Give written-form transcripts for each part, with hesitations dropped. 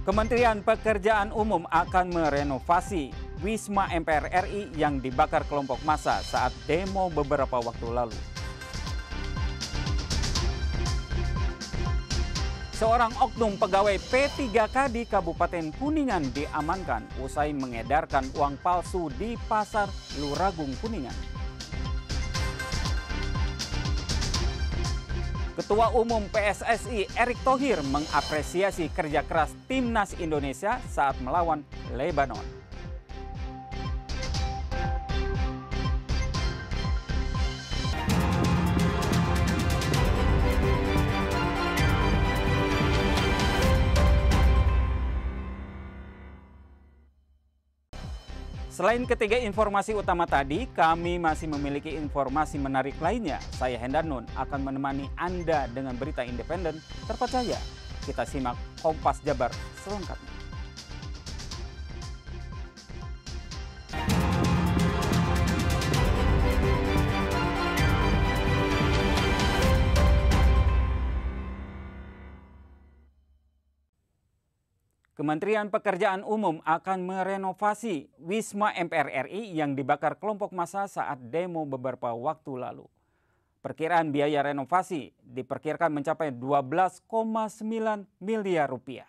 Kementerian Pekerjaan Umum akan merenovasi Wisma MPR RI yang dibakar kelompok massa saat demo beberapa waktu lalu. Seorang oknum pegawai P3K di Kabupaten Kuningan diamankan usai mengedarkan uang palsu di Pasar Luragung, Kuningan. Ketua Umum PSSI Erick Thohir mengapresiasi kerja keras Timnas Indonesia saat melawan Lebanon. Selain ketiga informasi utama tadi, kami masih memiliki informasi menarik lainnya. Saya Hendar Nun akan menemani Anda dengan berita independen terpercaya. Kita simak Kompas Jabar selengkapnya. Kementerian Pekerjaan Umum akan merenovasi Wisma MPR RI yang dibakar kelompok massa saat demo beberapa waktu lalu. Perkiraan biaya renovasi diperkirakan mencapai 12,9 miliar rupiah.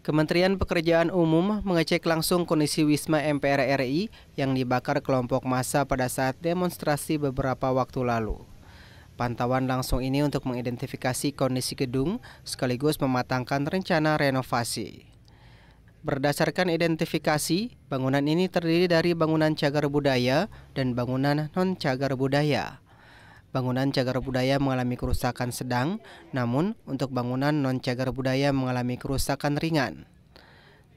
Kementerian Pekerjaan Umum mengecek langsung kondisi Wisma MPR RI yang dibakar kelompok massa pada saat demonstrasi beberapa waktu lalu. Pantauan langsung ini untuk mengidentifikasi kondisi gedung sekaligus mematangkan rencana renovasi. Berdasarkan identifikasi, bangunan ini terdiri dari bangunan cagar budaya dan bangunan non-cagar budaya. Bangunan cagar budaya mengalami kerusakan sedang, namun untuk bangunan non-cagar budaya mengalami kerusakan ringan.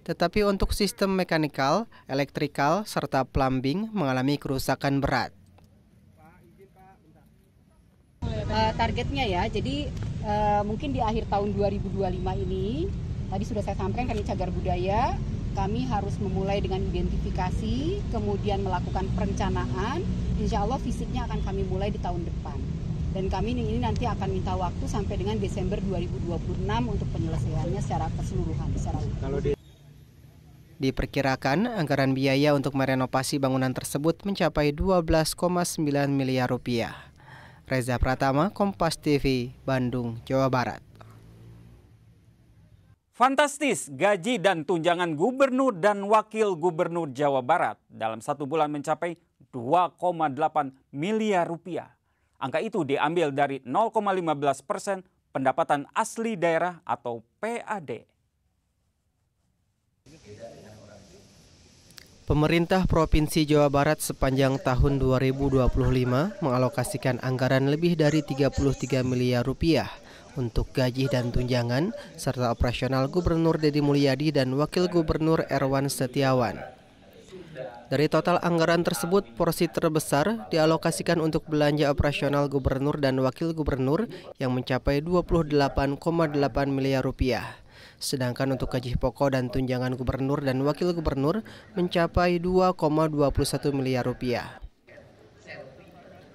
Tetapi untuk sistem mekanikal, elektrikal, serta plumbing mengalami kerusakan berat. Targetnya ya, jadi mungkin di akhir tahun 2025 ini, tadi sudah saya sampaikan kami cagar budaya, kami harus memulai dengan identifikasi, kemudian melakukan perencanaan, insya Allah fisiknya akan kami mulai di tahun depan. Dan kami ini nanti akan minta waktu sampai dengan Desember 2026 untuk penyelesaiannya secara keseluruhan. Diperkirakan anggaran biaya untuk merenovasi bangunan tersebut mencapai 12,9 miliar rupiah. Reza Pratama, Kompas TV, Bandung, Jawa Barat. Fantastis, gaji dan tunjangan gubernur dan wakil gubernur Jawa Barat dalam satu bulan mencapai 2,8 miliar rupiah. Angka itu diambil dari 0,15% pendapatan asli daerah atau PAD. Pemerintah Provinsi Jawa Barat sepanjang tahun 2025 mengalokasikan anggaran lebih dari 33 miliar rupiah untuk gaji dan tunjangan serta operasional Gubernur Deddy Mulyadi dan Wakil Gubernur Erwan Setiawan. Dari total anggaran tersebut, porsi terbesar dialokasikan untuk belanja operasional Gubernur dan Wakil Gubernur yang mencapai 28,8 miliar rupiah. Sedangkan untuk gaji pokok dan tunjangan gubernur dan wakil gubernur mencapai 2,21 miliar rupiah.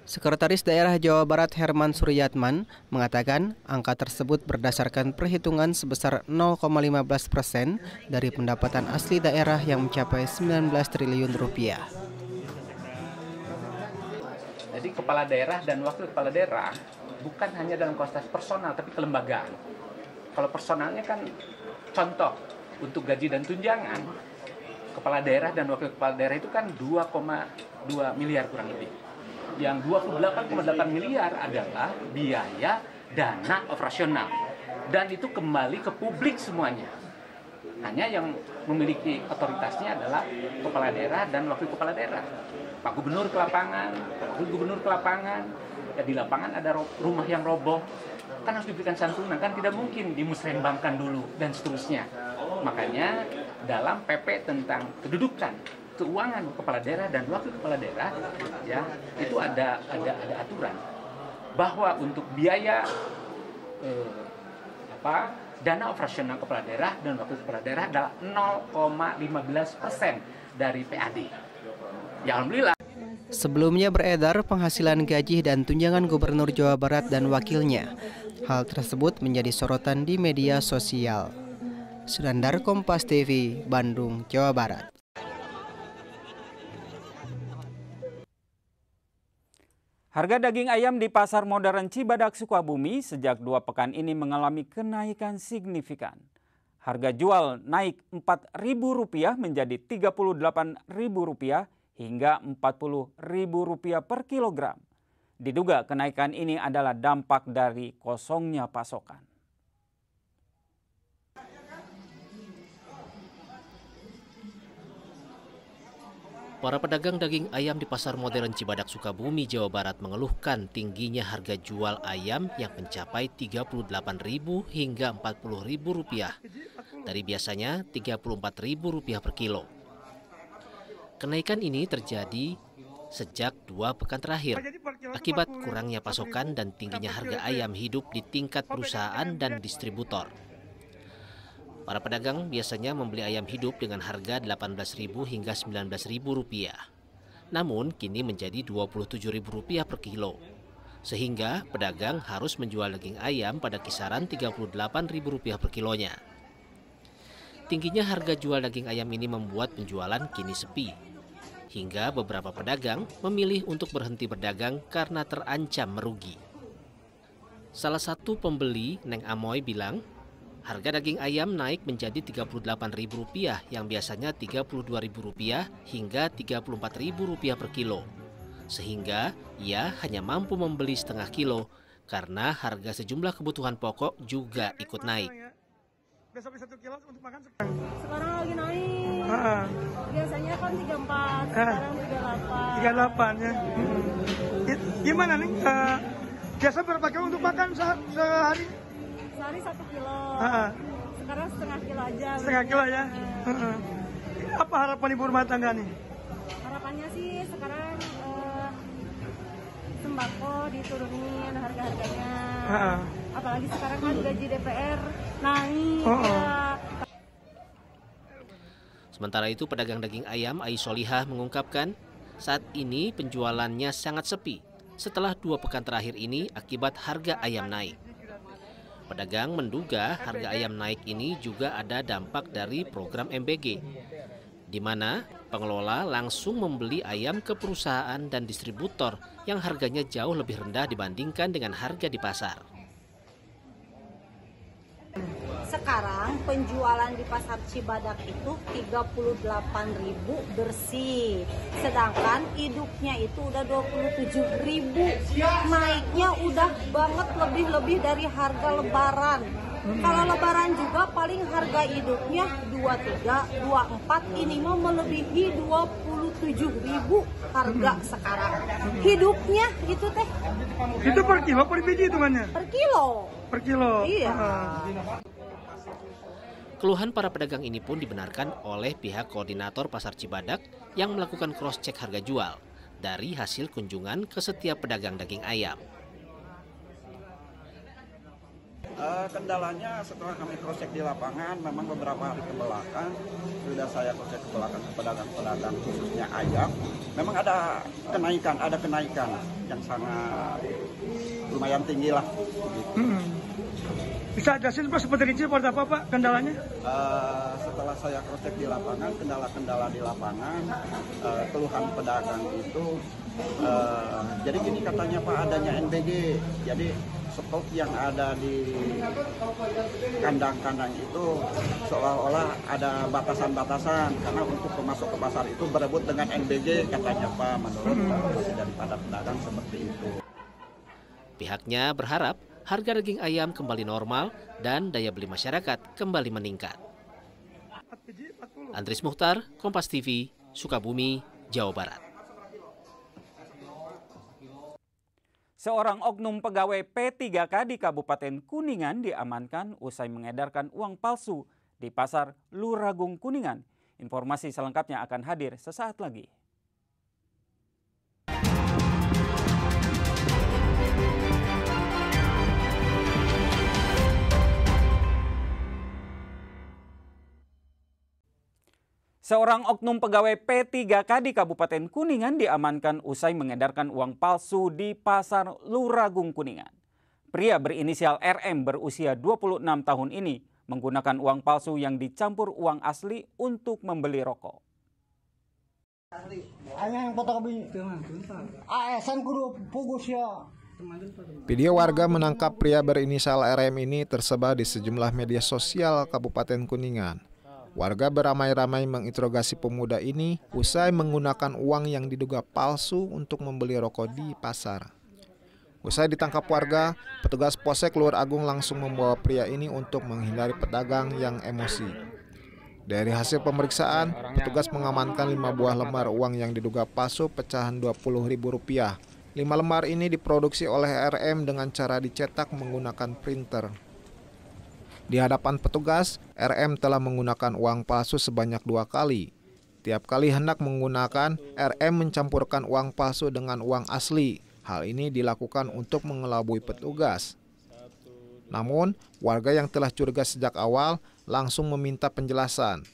Sekretaris Daerah Jawa Barat Herman Suryatman mengatakan angka tersebut berdasarkan perhitungan sebesar 0,15% dari pendapatan asli daerah yang mencapai 19 triliun rupiah. Jadi kepala daerah dan wakil kepala daerah bukan hanya dalam konteks personal tapi kelembagaan. Kalau personalnya kan contoh untuk gaji dan tunjangan kepala daerah dan wakil kepala daerah itu kan 2,2 miliar kurang lebih. Yang 28,8 miliar adalah biaya dana operasional dan itu kembali ke publik semuanya. Hanya yang memiliki otoritasnya adalah kepala daerah dan wakil kepala daerah. Pak Gubernur ke lapangan, Wakil Gubernur ke lapangan, ya di lapangan ada rumah yang roboh, kan harus diberikan santunan, kan tidak mungkin dimusrembangkan dulu dan seterusnya. Makanya dalam PP tentang kedudukan keuangan kepala daerah dan wakil kepala daerah ya itu ada aturan bahwa untuk biaya dana operasional kepala daerah dan wakil kepala daerah adalah 0,15% dari PAD. Ya alhamdulillah. Sebelumnya beredar penghasilan gaji dan tunjangan Gubernur Jawa Barat dan wakilnya. Hal tersebut menjadi sorotan di media sosial. Sudandar, Kompas TV, Bandung, Jawa Barat. Harga daging ayam di Pasar Modern Cibadak, Sukabumi sejak 2 pekan ini mengalami kenaikan signifikan. Harga jual naik Rp4.000 menjadi Rp38.000 hingga Rp40.000 per kilogram. Diduga kenaikan ini adalah dampak dari kosongnya pasokan. Para pedagang daging ayam di Pasar Modern Cibadak, Sukabumi, Jawa Barat mengeluhkan tingginya harga jual ayam yang mencapai Rp38.000 hingga Rp40.000 dari biasanya Rp34.000 per kilo. Kenaikan ini terjadi sejak 2 pekan terakhir akibat kurangnya pasokan dan tingginya harga ayam hidup di tingkat perusahaan dan distributor. Para pedagang biasanya membeli ayam hidup dengan harga Rp18.000 hingga Rp19.000. Namun kini menjadi Rp27.000 per kilo. Sehingga pedagang harus menjual daging ayam pada kisaran Rp38.000 per kilonya. Tingginya harga jual daging ayam ini membuat penjualan kini sepi. Hingga beberapa pedagang memilih untuk berhenti berdagang karena terancam merugi. Salah satu pembeli, Neng Amoy, bilang, harga daging ayam naik menjadi Rp38.000 yang biasanya Rp32.000 hingga Rp34.000 per kilo. Sehingga ia hanya mampu membeli setengah kilo karena harga sejumlah kebutuhan pokok juga ikut naik. Sekarang lagi naik. Biasanya kan 34, sekarang 38. 38 ya. Gimana nih? Biasa berapa kilo untuk makan sehari? Sehari 1 kilo. Sekarang setengah kilo aja. Setengah kilo ya. Apa harapan ibu rumah tangga nih? Harapannya sih sekarang sembako diturunin harga-harganya. Apalagi sekarang kan gaji DPR naik. Sementara itu pedagang daging ayam Aisolihah mengungkapkan saat ini penjualannya sangat sepi setelah 2 pekan terakhir ini akibat harga ayam naik. Pedagang menduga harga ayam naik ini juga ada dampak dari program MBG, di mana pengelola langsung membeli ayam ke perusahaan dan distributor yang harganya jauh lebih rendah dibandingkan dengan harga di pasar. Sekarang penjualan di Pasar Cibadak itu 38.000 bersih. Sedangkan hidupnya itu udah 27.000. Naiknya udah banget lebih dari harga lebaran. Kalau lebaran juga paling harga hidupnya 23, 24, ini mau melebihi 27.000 harga sekarang. Hidupnya itu teh. Itu per kilo, per biji hitungannya? Per kilo. Per kilo. Iya. Keluhan para pedagang ini pun dibenarkan oleh pihak koordinator Pasar Cibadak yang melakukan cross-check harga jual dari hasil kunjungan ke setiap pedagang daging ayam. Kendalanya setelah kami cross-check di lapangan, memang beberapa hari kebelakang sudah saya cross-check ke belakang ke pedagang-pedagang khususnya ayam, memang ada kenaikan yang sangat lumayan tinggi lah. Gitu. Bisa jelasin Pak seperti rinci seperti apa Pak kendalanya? Setelah saya cross-check di lapangan, kendala-kendala di lapangan, keluhan pedagang itu, jadi gini katanya Pak, adanya NBG, jadi stok yang ada di kandang-kandang itu seolah-olah ada batasan-batasan karena untuk masuk ke pasar itu berebut dengan NBG katanya Pak, menurut informasi daripada pedagang seperti itu. Pihaknya berharap harga daging ayam kembali normal dan daya beli masyarakat kembali meningkat. Andris Mukhtar, Kompas TV, Sukabumi, Jawa Barat. Seorang oknum pegawai P3K di Kabupaten Kuningan diamankan usai mengedarkan uang palsu di Pasar Luragung, Kuningan. Informasi selengkapnya akan hadir sesaat lagi. Seorang oknum pegawai P3K di Kabupaten Kuningan diamankan usai mengedarkan uang palsu di Pasar Luragung Kuningan. Pria berinisial RM berusia 26 tahun ini menggunakan uang palsu yang dicampur uang asli untuk membeli rokok. Video warga menangkap pria berinisial RM ini tersebar di sejumlah media sosial Kabupaten Kuningan. Warga beramai-ramai menginterogasi pemuda ini usai menggunakan uang yang diduga palsu untuk membeli rokok di pasar. Usai ditangkap warga, petugas Polsek Luragung langsung membawa pria ini untuk menghindari pedagang yang emosi. Dari hasil pemeriksaan, petugas mengamankan 5 buah lembar uang yang diduga palsu pecahan Rp20.000. 5 lembar ini diproduksi oleh RM dengan cara dicetak menggunakan printer. Di hadapan petugas, RM telah menggunakan uang palsu sebanyak 2 kali. Tiap kali hendak menggunakan, RM mencampurkan uang palsu dengan uang asli. Hal ini dilakukan untuk mengelabui petugas. Namun, warga yang telah curiga sejak awal langsung meminta penjelasan.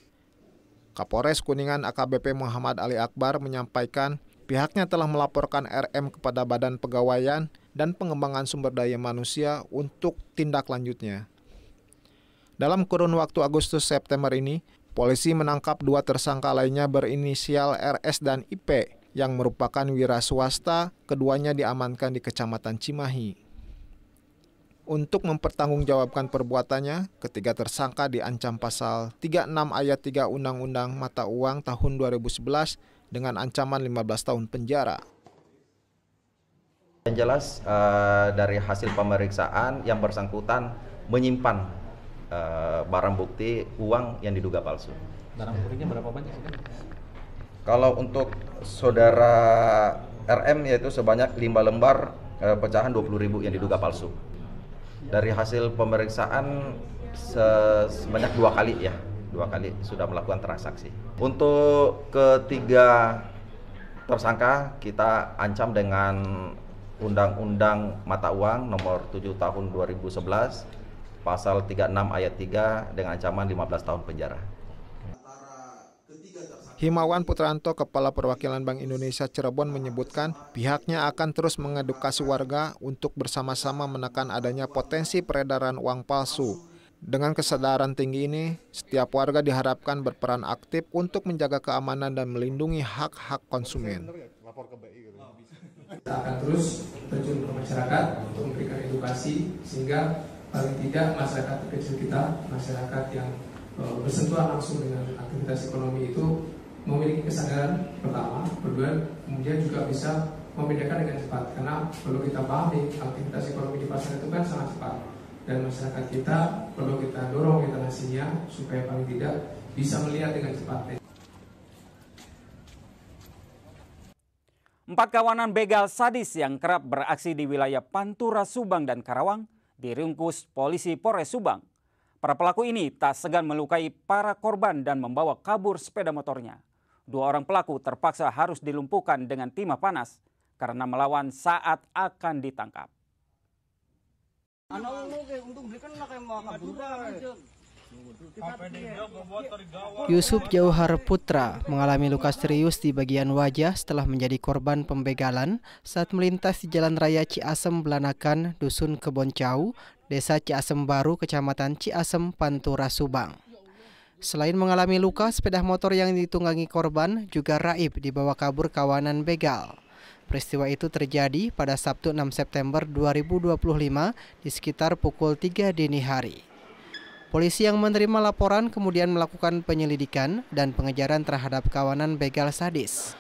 Kapolres Kuningan AKBP Muhammad Ali Akbar menyampaikan pihaknya telah melaporkan RM kepada Badan Pegawaian dan Pengembangan Sumber Daya Manusia untuk tindak lanjutnya. Dalam kurun waktu Agustus-September ini, polisi menangkap 2 tersangka lainnya berinisial RS dan IP yang merupakan wira swasta. Keduanya diamankan di Kecamatan Cimahi. Untuk mempertanggungjawabkan perbuatannya, ketiga tersangka diancam pasal 36 ayat 3 Undang-Undang Mata Uang tahun 2011 dengan ancaman 15 tahun penjara. Yang jelas dari hasil pemeriksaan yang bersangkutan menyimpan barang bukti uang yang diduga palsu. Barang buktinya berapa banyak sih? Kalau untuk saudara RM yaitu sebanyak 5 lembar pecahan 20.000 yang diduga palsu. Dari hasil pemeriksaan sebanyak 2 kali ya, 2 kali sudah melakukan transaksi. Untuk ketiga tersangka kita ancam dengan Undang-Undang Mata Uang nomor 7 tahun 2011. Pasal 36 ayat 3 dengan ancaman 15 tahun penjara. Himawan Putranto, Kepala Perwakilan Bank Indonesia Cirebon menyebutkan pihaknya akan terus mengedukasi warga untuk bersama-sama menekan adanya potensi peredaran uang palsu. Dengan kesadaran tinggi ini, setiap warga diharapkan berperan aktif untuk menjaga keamanan dan melindungi hak-hak konsumen. Kita akan terus terjun ke masyarakat untuk memberikan edukasi sehingga paling tidak masyarakat kecil kita, masyarakat yang bersentuhan langsung dengan aktivitas ekonomi itu memiliki kesadaran pertama, kedua, kemudian juga bisa membedakan dengan cepat. Karena perlu kita pahami aktivitas ekonomi di pasar itu kan sangat cepat dan masyarakat kita perlu kita dorong literasinya supaya paling tidak bisa melihat dengan cepat. 4 kawanan begal sadis yang kerap beraksi di wilayah Pantura, Subang, dan Karawang diringkus polisi Polres Subang. Para pelaku ini tak segan melukai para korban dan membawa kabur sepeda motornya. 2 orang pelaku terpaksa harus dilumpuhkan dengan timah panas karena melawan saat akan ditangkap. Yusuf Jauhar Putra mengalami luka serius di bagian wajah setelah menjadi korban pembegalan saat melintas di Jalan Raya Ciasem Belanakan, Dusun Keboncau, Desa Ciasem Baru, Kecamatan Ciasem, Pantura, Subang. Selain mengalami luka, sepeda motor yang ditunggangi korban juga raib dibawa kabur kawanan begal. Peristiwa itu terjadi pada Sabtu 6 September 2025 di sekitar pukul 3 dini hari. Polisi yang menerima laporan kemudian melakukan penyelidikan dan pengejaran terhadap kawanan begal sadis.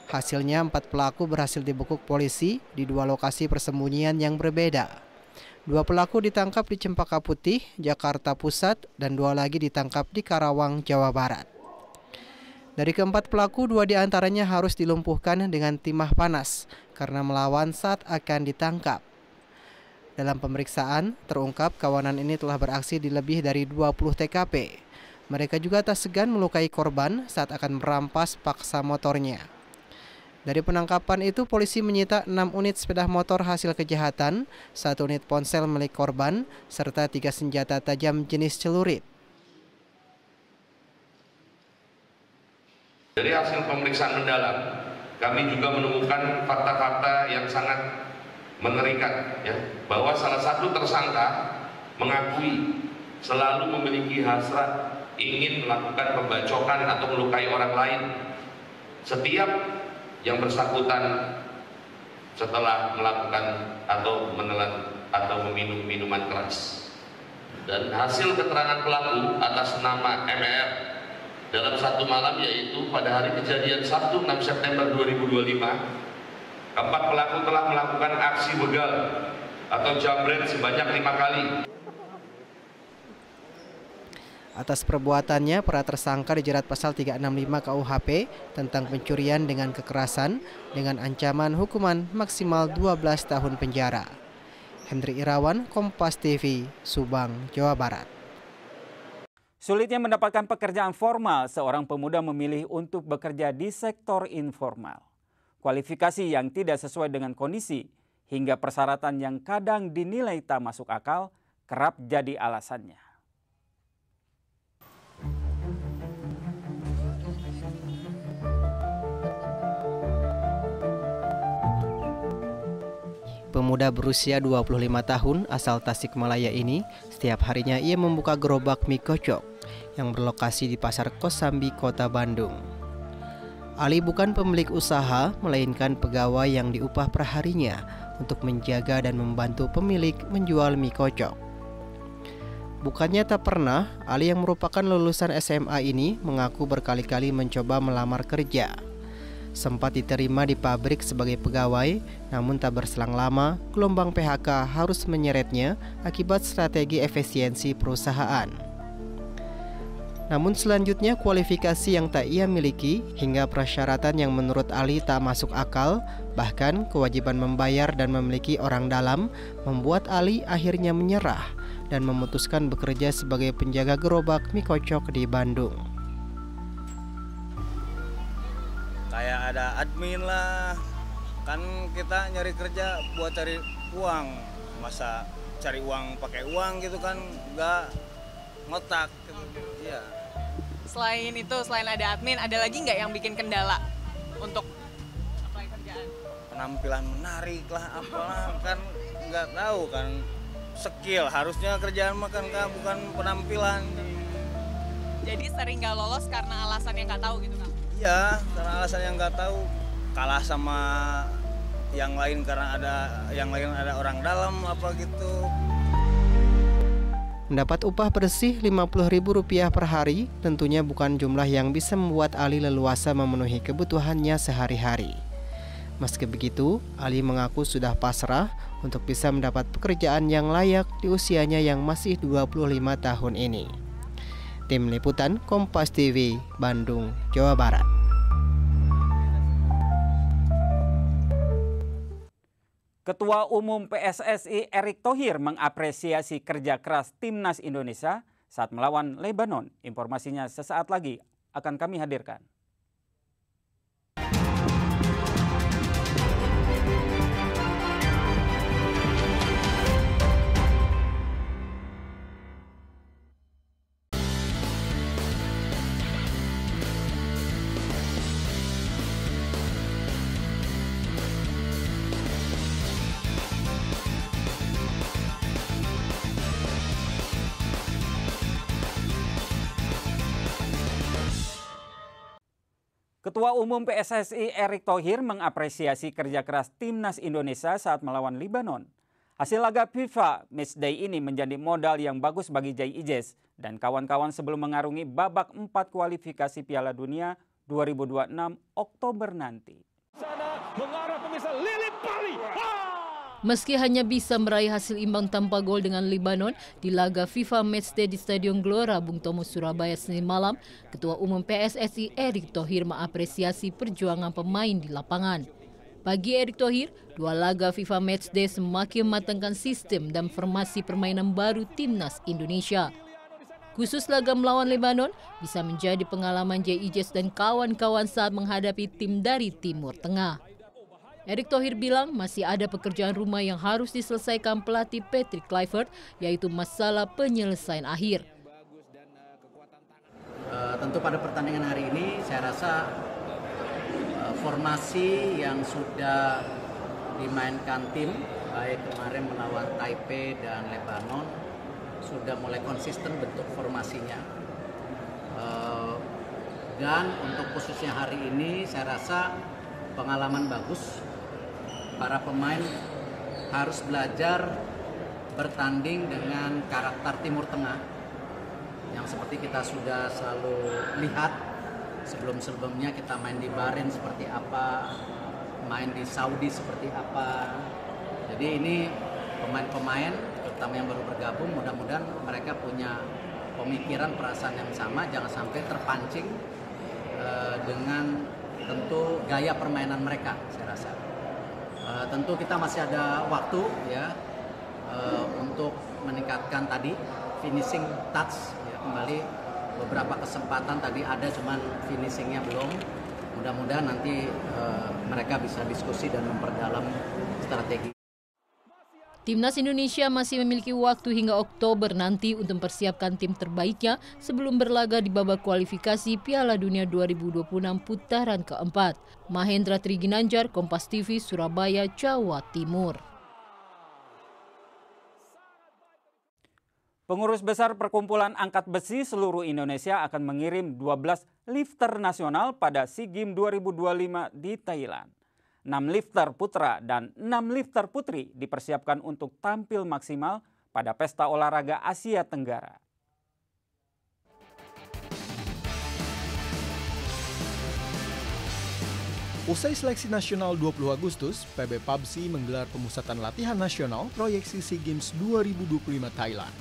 Hasilnya 4 pelaku berhasil dibekuk polisi di 2 lokasi persembunyian yang berbeda. 2 pelaku ditangkap di Cempaka Putih, Jakarta Pusat, dan 2 lagi ditangkap di Karawang, Jawa Barat. Dari keempat pelaku, 2 diantaranya harus dilumpuhkan dengan timah panas karena melawan saat akan ditangkap. Dalam pemeriksaan, terungkap kawanan ini telah beraksi di lebih dari 20 TKP. Mereka juga tak segan melukai korban saat akan merampas paksa motornya. Dari penangkapan itu, polisi menyita 6 unit sepeda motor hasil kejahatan, 1 unit ponsel milik korban, serta 3 senjata tajam jenis celurit. Dari hasil pemeriksaan mendalam, kami juga menemukan fakta-fakta yang sangat mengerikan, ya, bahwa salah satu tersangka mengakui selalu memiliki hasrat ingin melakukan pembacokan atau melukai orang lain setiap yang bersangkutan setelah melakukan atau menelan atau meminum minuman keras. Dan hasil keterangan pelaku atas nama MR dalam satu malam, yaitu pada hari kejadian Sabtu 6 September 2025, keempat pelaku telah melakukan aksi begal atau jambret sebanyak 5 kali. Atas perbuatannya, para tersangka dijerat pasal 365 KUHP tentang pencurian dengan kekerasan dengan ancaman hukuman maksimal 12 tahun penjara. Hendri Irawan, Kompas TV, Subang, Jawa Barat. Sulitnya mendapatkan pekerjaan formal, seorang pemuda memilih untuk bekerja di sektor informal. Kualifikasi yang tidak sesuai dengan kondisi hingga persyaratan yang kadang dinilai tak masuk akal kerap jadi alasannya. Pemuda berusia 25 tahun asal Tasikmalaya ini setiap harinya ia membuka gerobak mie kocok yang berlokasi di Pasar Kosambi, Kota Bandung. Ali bukan pemilik usaha, melainkan pegawai yang diupah per harinya untuk menjaga dan membantu pemilik menjual mie kocok. Bukannya tak pernah, Ali yang merupakan lulusan SMA ini mengaku berkali-kali mencoba melamar kerja. Sempat diterima di pabrik sebagai pegawai, namun tak berselang lama, gelombang PHK harus menyeretnya akibat strategi efisiensi perusahaan. Namun selanjutnya kualifikasi yang tak ia miliki hingga persyaratan yang menurut Ali tak masuk akal, bahkan kewajiban membayar dan memiliki orang dalam, membuat Ali akhirnya menyerah dan memutuskan bekerja sebagai penjaga gerobak mie kocok di Bandung. Kayak ada admin lah, kan kita nyari kerja buat cari uang, masa cari uang pakai uang gitu kan, nggak ngotak gitu. Ya. Selain itu, selain ada admin, ada lagi nggak yang bikin kendala untuk apply kerjaan? Penampilan menarik lah, apalah, kan nggak tahu kan, skill harusnya kerjaan makan kan, bukan penampilan. Jadi sering nggak lolos karena alasan yang nggak tahu gitu kan? Iya, karena alasan yang nggak tahu, kalah sama yang lain karena ada orang dalam apa gitu. Mendapat upah bersih Rp50.000 per hari tentunya bukan jumlah yang bisa membuat Ali leluasa memenuhi kebutuhannya sehari-hari. Meski begitu, Ali mengaku sudah pasrah untuk bisa mendapat pekerjaan yang layak di usianya yang masih 25 tahun ini. Tim Liputan Kompas TV, Bandung, Jawa Barat. Ketua Umum PSSI Erick Thohir mengapresiasi kerja keras Timnas Indonesia saat melawan Lebanon. Informasinya sesaat lagi akan kami hadirkan. Ketua Umum PSSI Erick Thohir mengapresiasi kerja keras Timnas Indonesia saat melawan Lebanon. Hasil laga FIFA Matchday ini menjadi modal yang bagus bagi Jay Ijes dan kawan-kawan sebelum mengarungi babak 4 kualifikasi Piala Dunia 2026 Oktober nanti. Meski hanya bisa meraih hasil imbang tanpa gol dengan Lebanon di laga FIFA Matchday di Stadion Gelora Bung Tomo, Surabaya, Senin malam, Ketua Umum PSSI Erick Thohir mengapresiasi perjuangan pemain di lapangan. Bagi Erick Thohir, 2 laga FIFA Matchday semakin mematangkan sistem dan formasi permainan baru Timnas Indonesia. Khusus laga melawan Lebanon bisa menjadi pengalaman Jay Ijes dan kawan-kawan saat menghadapi tim dari Timur Tengah. Erick Thohir bilang masih ada pekerjaan rumah yang harus diselesaikan pelatih Patrick Kluivert, yaitu masalah penyelesaian akhir. Tentu pada pertandingan hari ini saya rasa formasi yang sudah dimainkan tim, baik kemarin melawan Taipei dan Lebanon, sudah mulai konsisten bentuk formasinya. Dan untuk khususnya hari ini saya rasa pengalaman bagus. Para pemain harus belajar bertanding dengan karakter Timur Tengah yang seperti kita sudah selalu lihat sebelum-sebelumnya. Kita main di Bahrain seperti apa, main di Saudi seperti apa. Jadi ini pemain-pemain terutama yang baru bergabung, mudah-mudahan mereka punya pemikiran, perasaan yang sama, jangan sampai terpancing dengan tentu gaya permainan mereka. Saya rasa tentu kita masih ada waktu ya untuk meningkatkan tadi finishing touch ya, kembali beberapa kesempatan tadi ada, cuman finishingnya belum. Mudah-mudahan nanti mereka bisa diskusi dan memperdalam strategi. Timnas Indonesia masih memiliki waktu hingga Oktober nanti untuk mempersiapkan tim terbaiknya sebelum berlaga di babak kualifikasi Piala Dunia 2026 putaran keempat. Mahendra Triginanjar, Kompas TV, Surabaya, Jawa Timur. Pengurus Besar Perkumpulan Angkat Besi seluruh Indonesia akan mengirim 12 lifter nasional pada SEA Games 2025 di Thailand. 6 lifter putra dan 6 lifter putri dipersiapkan untuk tampil maksimal pada Pesta Olahraga Asia Tenggara. Usai seleksi nasional 20 Agustus, PB PABSI menggelar pemusatan latihan nasional proyeksi SEA Games 2025 Thailand.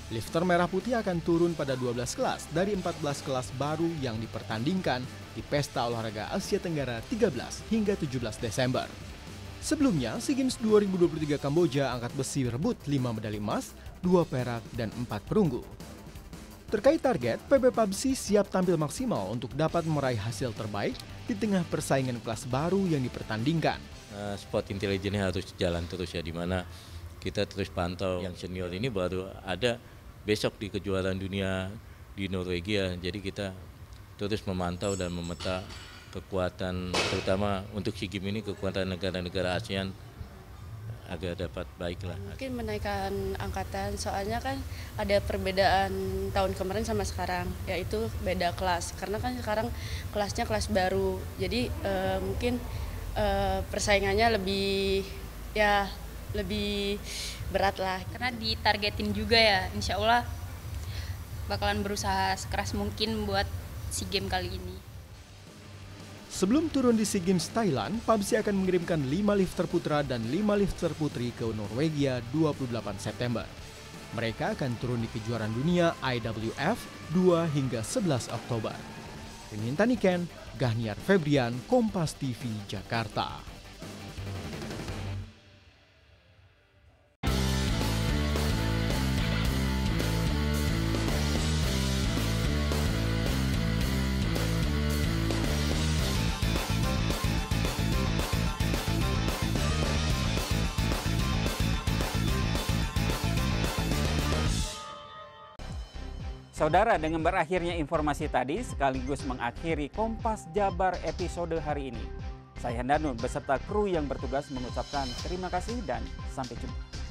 Lifter merah putih akan turun pada 12 kelas dari 14 kelas baru yang dipertandingkan di Pesta Olahraga Asia Tenggara 13 hingga 17 Desember. Sebelumnya, SEA Games 2023 Kamboja angkat besi rebut 5 medali emas, 2 perak, dan 4 perunggu. Terkait target, PB PABSI siap tampil maksimal untuk dapat meraih hasil terbaik di tengah persaingan kelas baru yang dipertandingkan. Sport intelligence harus jalan terus ya, di mana kita terus pantau yang senior ini baru ada besok di kejuaraan dunia di Norwegia. Jadi kita terus memantau dan memeta kekuatan, terutama untuk SEA Games ini kekuatan negara-negara ASEAN agar dapat baiklah. Mungkin menaikkan angkatan, soalnya kan ada perbedaan tahun kemarin sama sekarang, yaitu beda kelas. Karena kan sekarang kelasnya kelas baru, jadi mungkin persaingannya lebih berat lah. Karena ditargetin juga ya, insya Allah bakalan berusaha sekeras mungkin buat SEA Games kali ini. Sebelum turun di SEA Games Thailand, PABSI akan mengirimkan 5 lifter putra dan 5 lifter putri ke Norwegia 28 September. Mereka akan turun di kejuaraan dunia IWF 2 hingga 11 Oktober. Rininta Niken, Gahniar Febrian, Kompas TV, Jakarta. Saudara, dengan berakhirnya informasi tadi sekaligus mengakhiri Kompas Jabar episode hari ini. Saya Danun beserta kru yang bertugas mengucapkan terima kasih dan sampai jumpa.